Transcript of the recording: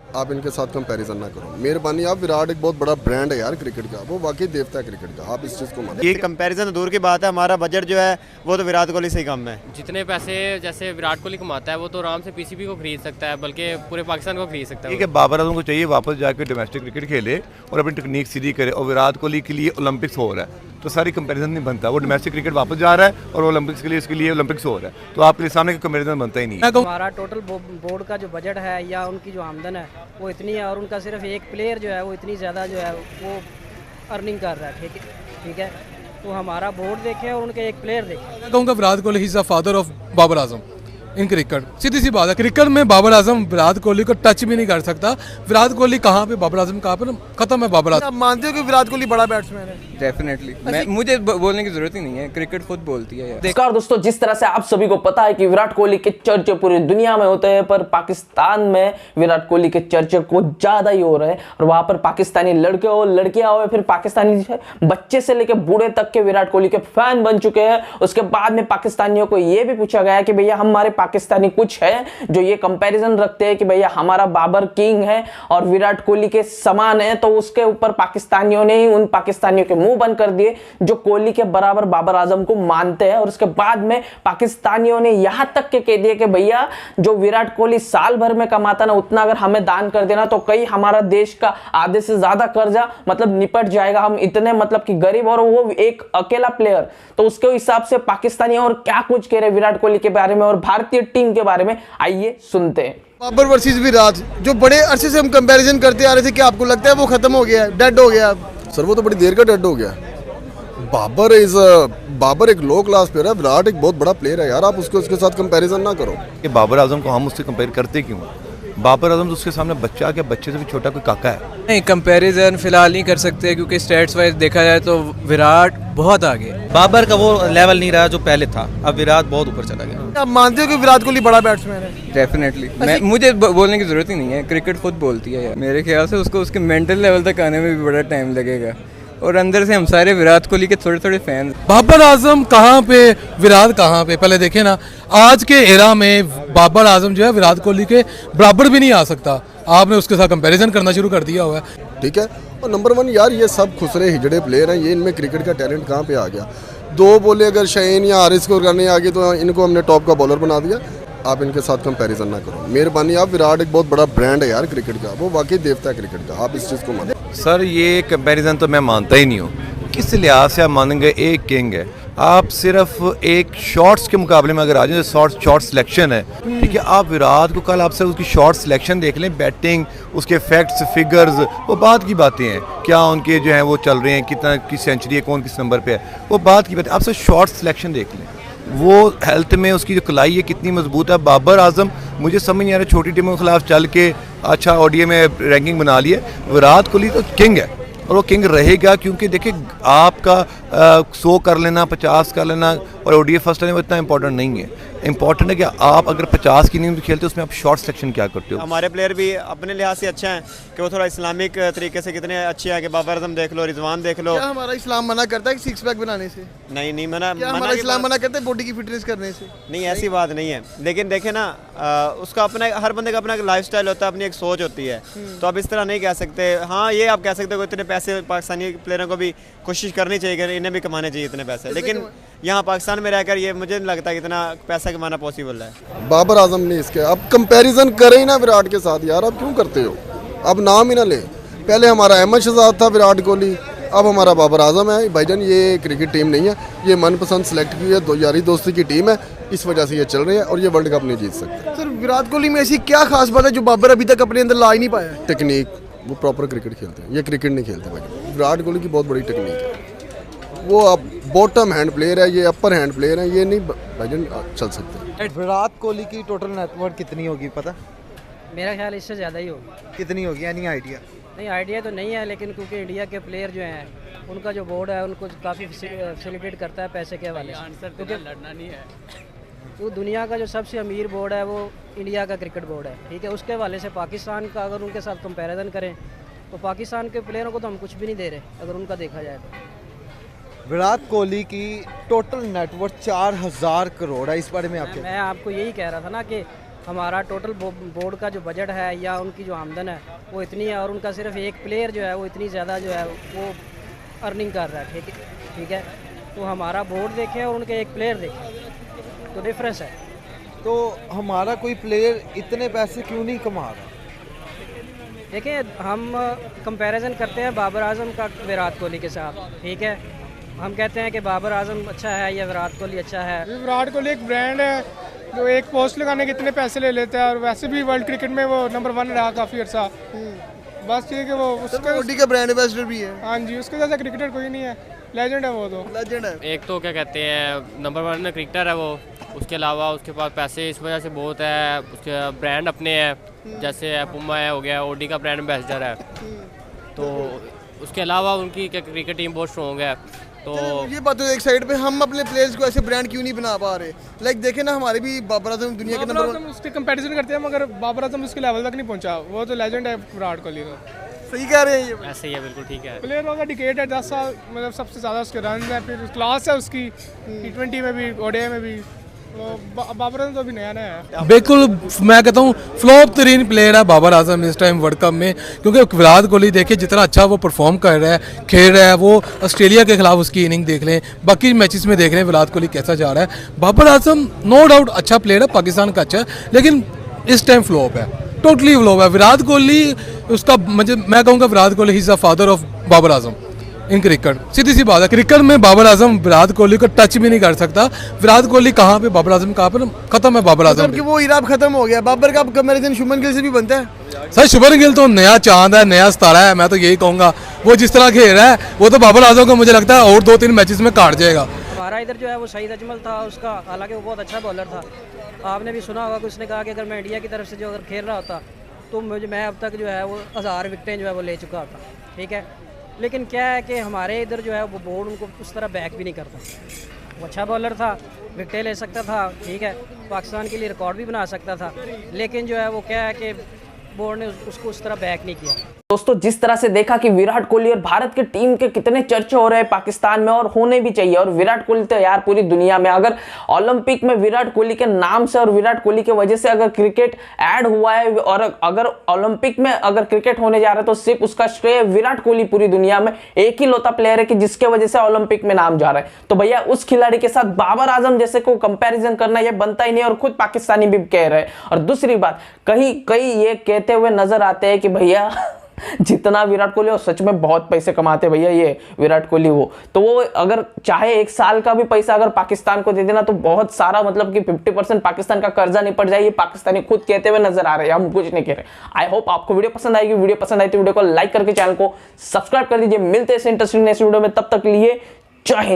आप इनके साथ कंपैरिजन ना करो, मेहरबानी। आप विराट एक बहुत बड़ा ब्रांड है यार क्रिकेट का, वो वाकई देवता है क्रिकेट का, आप इस चीज़ को मानो। ये कंपैरिजन दूर की बात है, हमारा बजट जो है वो तो विराट कोहली से ही कम है। जितने पैसे जैसे विराट कोहली कमाता है वो तो आराम से पीसीबी को खरीद सकता है, बल्कि पूरे पाकिस्तान को खरीद सकता है। ठीक है, बाबर आजम को चाहिए वापस जाकर डोमेस्टिक क्रिकेट खेले और अपनी टेक्निक सीधी करे। और विराट कोहली के लिए ओलंपिक्स हो रहा है तो सारी कंपैरिजन नहीं बनता। वो डोमेस्टिक क्रिकेट वापस जा रहा है और ओलंपिक्स के लिए, इसके लिए ओलंपिक्स हो रहा है, तो आपके लिए सामने का कंपैरिजन बनता ही नहीं है। हमारा टोटल बोर्ड का जो बजट है या उनकी जो आमदन है वो इतनी है, और उनका सिर्फ एक प्लेयर जो है वो इतनी ज़्यादा जो है वो अर्निंग कर रहा है। ठीक है, तो हमारा बोर्ड देखें और उनके एक प्लेयर देखें। मैं कहूँगा Virat Kohli is the father of Babar Azam in cricket. सीधी सी बात है, क्रिकेट में बाबर आजम विराट कोहली को टच भी नहीं कर सकता। विराट कोहली कहाँ पे, बाबर आजम कहाँ पे, खत्म है बाबर आजम। आप मानते हो कि विराट कोहली बड़ा बैट्समैन है? डेफिनेटली, मुझे बोलने की जरूरत ही नहीं है, क्रिकेट खुद बोलती है यार। नमस्कार दोस्तों, जिस तरह से आप सभी को पता है कि विराट कोहली के चर्चे पूरी दुनिया में होते हैं, पर पाकिस्तान में विराट कोहली के चर्चे कुछ ज्यादा ही हो रहे हैं। और वहां पर पाकिस्तानी लड़के हो, लड़कियां हो, फिर पाकिस्तानी बच्चे से लेकर बूढ़े तक के विराट कोहली के फैन बन चुके हैं। उसके बाद में पाकिस्तानियों को यह भी पूछा गया कि भैया हमारे पाकिस्तानी कुछ है जो ये कंपैरिजन रखते हैं कि भैया हमारा बाबर किंग है और विराट कोहली के समान है, तो उसके ऊपर पाकिस्तानियों ने ही उन पाकिस्तानियों के मुंह बंद कर दिए जो कोहली के बराबर बाबर आजम को मानते हैं। और उसके बाद में पाकिस्तानियों ने यहां तक के कह दिए कि भैया जो विराट कोहली साल भर में कमाता ना, उतना अगर हमें दान कर देना तो कई हमारा देश का आधे से ज्यादा कर्जा मतलब निपट जाएगा। हम इतने मतलब कि गरीब, और वो एक अकेला प्लेयर। तो उसके हिसाब से पाकिस्तानी और क्या कुछ कह रहे विराट कोहली के बारे में और भारतीय टीम के बारे में, आइए सुनते हैं। बाबर वर्सेस विराट, जो बड़े अरसे से हम कंपैरिजन करते आ रहे थे, क्या आपको लगता है वो खत्म हो गया है, डेड हो गया? सर वो तो बड़ी देर का डेड हो गया। बाबर एक लो क्लास प्लेयर है, विराट एक बहुत बड़ा प्लेयर है यार, आप उसके साथ कंपैरिजन ना करो। कि बाबर आजम को हम उससे कंपेयर करते क्यों? बाबर आजम तो उसके सामने बच्चा, क्या बच्चे से भी छोटा कोई काका है? नहीं, कंपैरिजन फिलहाल नहीं कर सकते क्योंकि स्टेट्स वाइज देखा जाए तो विराट बहुत आगे। बाबर का वो लेवल नहीं रहा जो पहले था, अब विराट बहुत ऊपर चला गया। आप मानते हो कि विराट कोहली बड़ा बैट्समैन है? डेफिनेटली, मुझे बोलने की जरूरत ही नहीं है, क्रिकेट खुद बोलती है यार। मेरे ख्याल से उसको उसके मेंटल लेवल तक आने में भी बड़ा टाइम लगेगा, और अंदर से हम सारे विराट कोहली के थोड़े थोड़े फैन। बाबर आजम कहाँ पे, विराट कहाँ पे? पहले देखे ना, आज के एरा में बाबर आजम जो है विराट कोहली के बराबर भी नहीं आ सकता। आपने उसके साथ कंपैरिजन करना शुरू कर दिया हुआ है। ठीक है, और नंबर वन यार ये सब खुसरे हिजड़े प्लेयर हैं, ये इनमें क्रिकेट का टैलेंट कहाँ पे आ गया? दो बोले अगर शहीन या हारिस को करने आ गए तो इनको हमने टॉप का बॉलर बना दिया। आप इनके साथ कंपैरिजन ना करो, मेहरबानी। आप विराट एक बहुत बड़ा ब्रांड है यार क्रिकेट का, वो वाकई देवता है क्रिकेट का, आप इस चीज़ को मानो। सर ये कंपैरिजन तो मैं मानता ही नहीं हूँ। किस लिहाज से आप मानेंगे? एक किंग है, आप सिर्फ एक शॉट्स के मुकाबले में अगर आ जाए, शॉर्ट सिलेक्शन है, ठीक है। आप विराट को कल आपसे उसकी शॉर्ट सिलेक्शन देख लें, बैटिंग, उसके फैक्ट्स, फिगर्स, वो बात की बातें हैं। क्या उनके जो हैं वो चल रहे हैं, कितना किस सेंचुरी है, कौन किस नंबर पे है, वो बात की बात है। आपसे शॉर्ट सिलेक्शन देख लें, वो हेल्थ में उसकी जो कलाई है कितनी मजबूत है। बाबर आजम मुझे समझ नहीं आ रहा, छोटी टीमों के खिलाफ चल के अच्छा ओडीआई में रैंकिंग बना ली है। विराट कोहली तो किंग है और वो किंग रहेगा, क्योंकि देखिए आपका 100 कर लेना, 50 कर लेना और ओडीआई फर्स्ट आने में इतना इंपॉर्टेंट नहीं है। इंपॉर्टेंट है कि आप अगर 50 की इनिंग्स खेलते हो उसमें आप शॉर्ट सिलेक्शन क्या करते हो। हमारे प्लेयर भी अपने लिहाज से अच्छे हैं कि वो थोड़ा इस्लामिक तरीके से कितने अच्छे हैं कि बाबर आजम देख लो, रिजवान देख लो। क्या हमारा इस्लाम मना करता है कि सिक्स पैक बनाने से? नहीं मना। क्या हमारा इस्लाम मना करता है बॉडी की फिटनेस करने से? नहीं, ऐसी बात नहीं है। लेकिन देखे ना, उसका अपना, हर बंदे का अपना एक लाइफ स्टाइल होता है, अपनी एक सोच होती है। तो अब इस तरह नहीं कह सकते। हाँ, ये आप कह सकते हो इतने पैसे पाकिस्तानी प्लेयरों को भी कोशिश करनी चाहिए कि इन्हें भी कमाने चाहिए इतने पैसे, लेकिन यहाँ पाकिस्तान में रहकर ये मुझे नहीं लगता कि इतना पैसा कमाना पॉसिबल है। बाबर आजम ने इसके, अब कंपैरिजन करें ही ना विराट के साथ यार, अब क्यों करते हो? अब नाम ही ना ले। पहले हमारा अहमद शहजाद था, विराट कोहली, अब हमारा बाबर आजम है। भाईजान ये क्रिकेट टीम नहीं है, ये मनपसंद सेलेक्ट की है, यारी दोस्ती की टीम है, इस वजह से ये चल रही है और ये वर्ल्ड कप नहीं जीत सकते। सर विराट कोहली में ऐसी क्या खास बात है जो बाबर अभी तक अपने अंदर ला ही नहीं पाया? टेक्निक, वो प्रॉपर क्रिकेट खेलते हैं, ये क्रिकेट नहीं खेलते भाई। विराट कोहली की बहुत बड़ी टेक्निक है, वो अब बॉटम हैंड प्लेयर है, ये अपर हैंड प्लेयर है, ये नहीं भाईजान चल सकते। विराट कोहली की टोटल नेटवर्थ कितनी होगी पता? मेरा ख्याल इससे ज़्यादा ही होगी। कितनी होगी? यानी आइडिया नहीं, आइडिया तो नहीं है, लेकिन क्योंकि इंडिया के प्लेयर जो हैं उनका जो बोर्ड है उनको काफ़ी फैसिलिटेट करता है पैसे के हवाले से, क्योंकि लड़ना नहीं है। तो दुनिया का जो सबसे अमीर बोर्ड है वो इंडिया का क्रिकेट बोर्ड है, ठीक है। उसके हवाले से पाकिस्तान का अगर उनके साथ कंपैरिजन करें तो पाकिस्तान के प्लेयरों को तो हम कुछ भी नहीं दे रहे अगर उनका देखा जाए तो। विराट कोहली की टोटल नेटवर्थ 4000 करोड़ है, इस बारे में आप क्या? मैं आपको यही कह रहा था ना कि हमारा टोटल बोर्ड का जो बजट है या उनकी जो आमदन है वो इतनी है, और उनका सिर्फ एक प्लेयर जो है वो इतनी ज़्यादा जो है वो अर्निंग कर रहा है। ठीक है, तो हमारा बोर्ड देखें और उनके एक प्लेयर देखें तो डिफरेंस है। तो हमारा कोई प्लेयर इतने पैसे क्यों नहीं कमा रहा? देखिए, हम कंपैरिजन करते हैं बाबर आजम का विराट कोहली के साथ। ठीक है, हम कहते हैं कि बाबर आजम अच्छा है या विराट कोहली अच्छा है। विराट कोहली एक ब्रांड है जो एक पोस्ट लगाने के इतने पैसे ले लेता है, और वैसे भी वर्ल्ड क्रिकेट में वो नंबर 1 रहा काफ़ी अर्सा। बस ये कि वो उसका ओडी का ब्रांड एम्बेसडर भी है। हाँ जी, उसके जैसा क्रिकेटर कोई नहीं है, लेजेंड है वो तो। लेजेंड है। एक तो क्या कहते हैं नंबर 1 क्रिकेटर है वो, उसके अलावा उसके पास पैसे इस वजह से बहुत है, उसके ब्रांड अपने हैं, जैसे पुमा है हो गया, ओडी का ब्रांड एम्बेसडर है। तो उसके अलावा उनकी क्रिकेट टीम बहुत स्ट्रॉन्ग है। तो ये बात तो एक साइड पे, हम अपने प्लेयर्स को ऐसे ब्रांड क्यों नहीं बना पा रहे? लाइक देखे ना, हमारे भी बाबर आजम दुनिया के नंबर 1, उसके कंपैरिजन करते हैं, मगर बाबर आजम उसके लेवल तक नहीं पहुंचा। वो तो लेजेंड है विराट कोहली तो। सही कह रहे हैं ये। ऐसे ही है, बिल्कुल ठीक है। प्लेयर होगा डिकेट है 10 साल, मतलब सबसे ज़्यादा उसके रन है, फिर क्लास है उसकी T20 में भी, ओडीआई में भी। बाबर आजम तो अभी नया है। बिल्कुल, मैं कहता हूँ फ्लॉप तरीन प्लेयर है बाबर आजम इस टाइम वर्ल्ड कप में, क्योंकि विराट कोहली देखिए जितना अच्छा वो परफॉर्म कर रहा है, खेल रहा है। वो ऑस्ट्रेलिया के खिलाफ उसकी इनिंग देख लें, बाकी मैचेस में देख लें विराट कोहली कैसा जा रहा है। बाबर आजम नो डाउट अच्छा प्लेयर है, पाकिस्तान का अच्छा है, लेकिन इस टाइम फ्लॉप है, टोटली फ्लॉप है। विराट कोहली उसका मैं कहूँगा विराट कोहली ही is the father of Babar Azam in cricket. सीधी सी बात है, क्रिकेट में बाबर आजम विराट कोहली को टच भी नहीं कर सकता। विराट कोहली कहाँ पे, बाबर आजम कहाँ पे, खत्म है बाबर आजम। कि वो इराब खत्म हो गया। बाबर का कंपैरिजन शुभमन गिल से भी बनता है। सर शुभमन गिल तो नया चांद है, नया सितारा है, मैं तो यही कहूँगा। वो जिस तरह खेल रहा है वो तो बाबर आजम को मुझे लगता है और 2-3 मैचेस में काट जाएगा। हमारा इधर जो है वो सईद अजमल था उसका, हालांकि वो बहुत अच्छा बॉलर था। आपने भी सुना होगा कि उसने कहा कि अगर मैं इंडिया की तरफ से जो अगर खेल रहा होता तो मैं अब तक जो है वो 1000 विकेटें जो है वो ले चुका होता। ठीक है, लेकिन क्या है कि हमारे इधर जो है वो बोर्ड उनको उस तरह बैक भी नहीं करता। वो अच्छा बॉलर था, विकेटें ले सकता था, ठीक है, पाकिस्तान के लिए रिकॉर्ड भी बना सकता था, लेकिन जो है वो क्या है कि बोर्ड ने उसको उस तरह बैक नहीं किया। दोस्तों, जिस तरह से देखा कि विराट कोहली और भारत की टीम के कितने चर्चे हो रहे हैं पाकिस्तान में, और होने भी चाहिए। और विराट कोहली तो यार पूरी दुनिया में, अगर ओलंपिक में विराट कोहली के नाम से और विराट कोहली की वजह से अगर क्रिकेट ऐड हुआ है, और अगर ओलंपिक में अगर क्रिकेट होने जा रहा है तो सिर्फ उसका श्रेय विराट कोहली पूरी दुनिया में एक ही लौता प्लेयर है कि जिसके वजह से ओलंपिक में नाम जा रहा है। तो भैया उस खिलाड़ी के साथ बाबर आजम जैसे को कंपेरिजन करना यह बनता ही नहीं, और खुद पाकिस्तानी भी कह रहे हैं। और दूसरी बात, कहीं ये कहते हुए नजर आते हैं कि भैया जितना विराट कोहली, और सच में बहुत पैसे कमाते हैं भैया ये विराट कोहली। वो अगर चाहे 1 साल का भी पैसा अगर पाकिस्तान को दे देना तो बहुत सारा, मतलब कि 50% पाकिस्तान का कर्जा निपट जाए। ये पाकिस्तानी खुद कहते हुए नजर आ रहे हैं, हम कुछ नहीं कह रहे। आई होप आपको वीडियो पसंद आएगी। वीडियो पसंद आई तो वीडियो को लाइक करके चैनल को सब्सक्राइब कर दीजिए। मिलते हैं इंटरेस्टिंग नेक्स्ट वीडियो में, तब तक लिए जय हिंद।